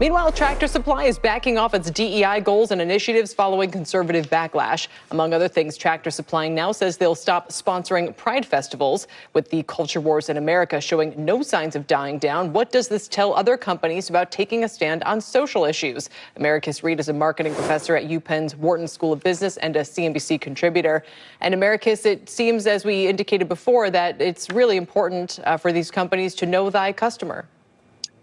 Meanwhile, Tractor Supply is backing off its DEI goals and initiatives following conservative backlash. Among other things, Tractor Supply now says they'll stop sponsoring pride festivals. With the culture wars in America showing no signs of dying down, what does this tell other companies about taking a stand on social issues? Americus Reed is a marketing professor at UPenn's Wharton School of Business and a CNBC contributor. And Americus, it seems, as we indicated before, that it's really important for these companies to know thy customer.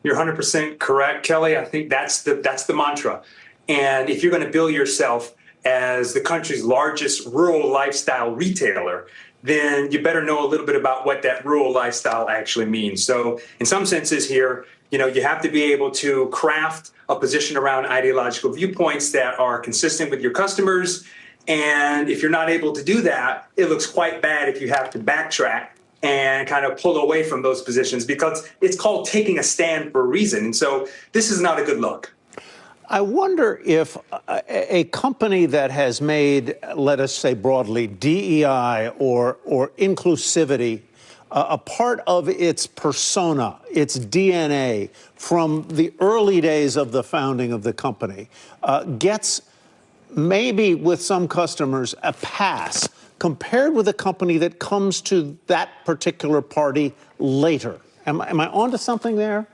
You're 100% correct, Kelly. I think that's the mantra. And if you're going to bill yourself as the country's largest rural lifestyle retailer, then you better know a little bit about what that rural lifestyle actually means. So in some senses here, you have to be able to craft a position around ideological viewpoints that are consistent with your customers. And if you're not able to do that, it looks quite bad if you have to backtrack and kind of pull away from those positions, because it's called taking a stand for a reason. And so this is not a good look. I wonder if a company that has made, let us say broadly, DEI or inclusivity a part of its persona, its DNA from the early days of the founding of the company, gets maybe with some customers a pass compared with a company that comes to that particular party later. Am I onto something there?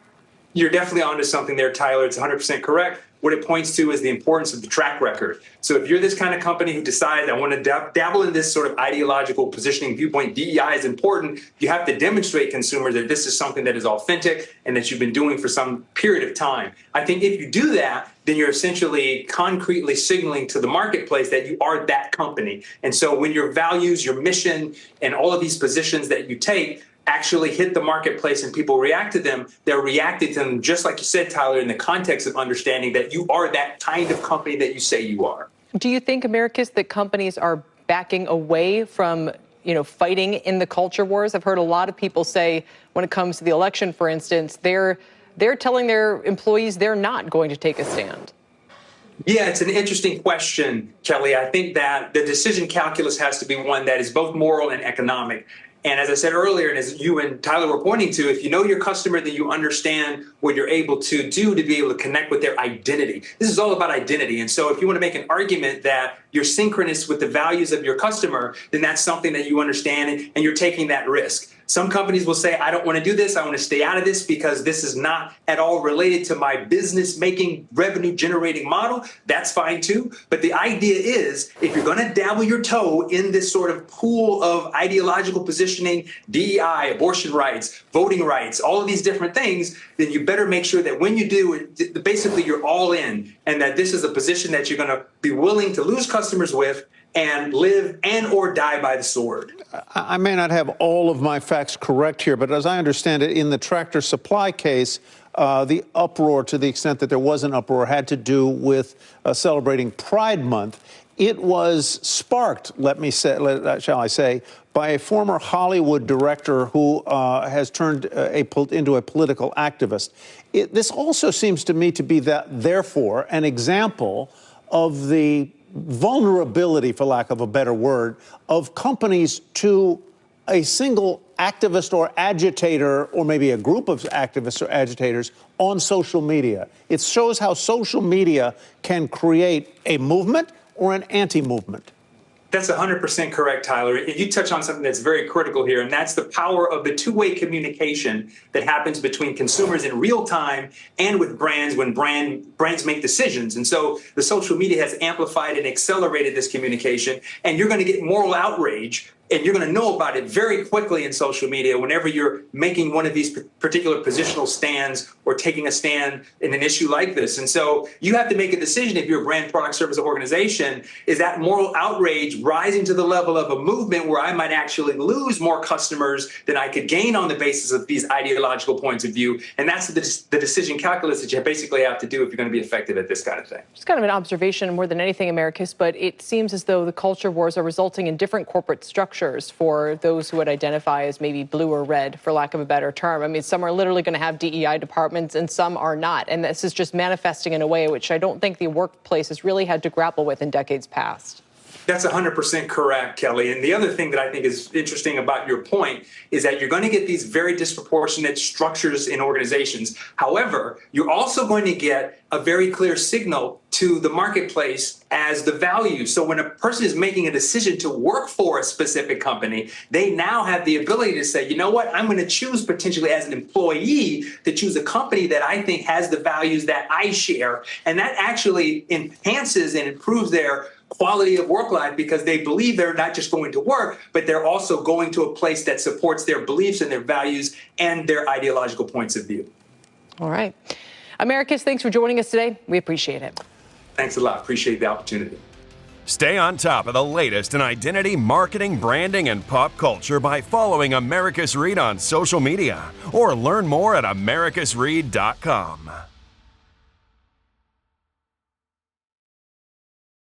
You're definitely onto something there, Tyler. It's 100% correct. What it points to is the importance of the track record. So if you're this kind of company who decides, I want to dabble in this sort of ideological positioning viewpoint, DEI is important, you have to demonstrate consumers that this is something that is authentic and that you've been doing for some period of time. I think if you do that, then you're essentially concretely signaling to the marketplace that you are that company. And so when your values, your mission, and all of these positions that you take actually hit the marketplace and people react to them, they're reacting to them, just like you said, Tyler, in the context of understanding that you are that kind of company that you say you are. Do you think, Americus, that companies are backing away from, fighting in the culture wars? I've heard a lot of people say when it comes to the election, for instance, they're telling their employees they're not going to take a stand. Yeah, it's an interesting question, Kelly. I think that the decision calculus has to be one that is both moral and economic. And as I said earlier, and as you and Tyler were pointing to, if you know your customer, then you understand what you're able to do to be able to connect with their identity. This is all about identity. And so if you want to make an argument that you're synchronous with the values of your customer, then that's something that you understand and you're taking that risk. Some companies will say, I don't want to do this. I want to stay out of this because this is not at all related to my business making, revenue generating model. That's fine too. But the idea is, if you're going to dabble your toe in this sort of pool of ideological positioning, DEI, abortion rights, voting rights, all of these different things, then you better make sure that when you do it, basically you're all in, and that this is a position that you're going to be willing to lose customers with and live and or die by the sword. I may not have all of my facts correct here, but as I understand it, in the Tractor Supply case, the uproar, to the extent that there was an uproar, had to do with celebrating Pride Month. It was sparked, shall I say, by a former Hollywood director who has turned into a political activist. This also seems to me to be therefore an example of the vulnerability, for lack of a better word, of companies to a single activist or agitator, or maybe a group of activists or agitators on social media. It shows how social media can create a movement or an anti-movement. That's 100% correct, Tyler. You touch on something that's very critical here, and that's the power of the two-way communication that happens between consumers in real time and with brands when brands make decisions. And so the social media has amplified and accelerated this communication, and you're going to get moral outrage, and you're going to know about it very quickly in social media whenever you're making one of these particular positional stands or taking a stand in an issue like this. And so you have to make a decision if you're a brand, product, service, organization. Is that moral outrage rising to the level of a movement where I might actually lose more customers than I could gain on the basis of these ideological points of view? And that's the decision calculus that you basically have to do if you're going to be effective at this kind of thing. It's kind of an observation more than anything, Americus, but it seems as though the culture wars are resulting in different corporate structures for those who would identify as maybe blue or red, for lack of a better term. I mean, some are literally going to have DEI departments and some are not. And this is just manifesting in a way which I don't think the workplace has really had to grapple with in decades past. That's 100% correct, Kelly. And the other thing that I think is interesting about your point is that you're going to get these very disproportionate structures in organizations. However, you're also going to get a very clear signal to the marketplace as the value. So when a person is making a decision to work for a specific company, they now have the ability to say, you know what, I'm going to choose potentially as an employee to choose a company that I think has the values that I share. And that actually enhances and improves their quality of work life because they believe they're not just going to work, but they're also going to a place that supports their beliefs and their values and their ideological points of view. All right. Americus, thanks for joining us today. We appreciate it. Thanks a lot. Appreciate the opportunity. Stay on top of the latest in identity, marketing, branding, and pop culture by following Americus Read on social media or learn more at americusread.com.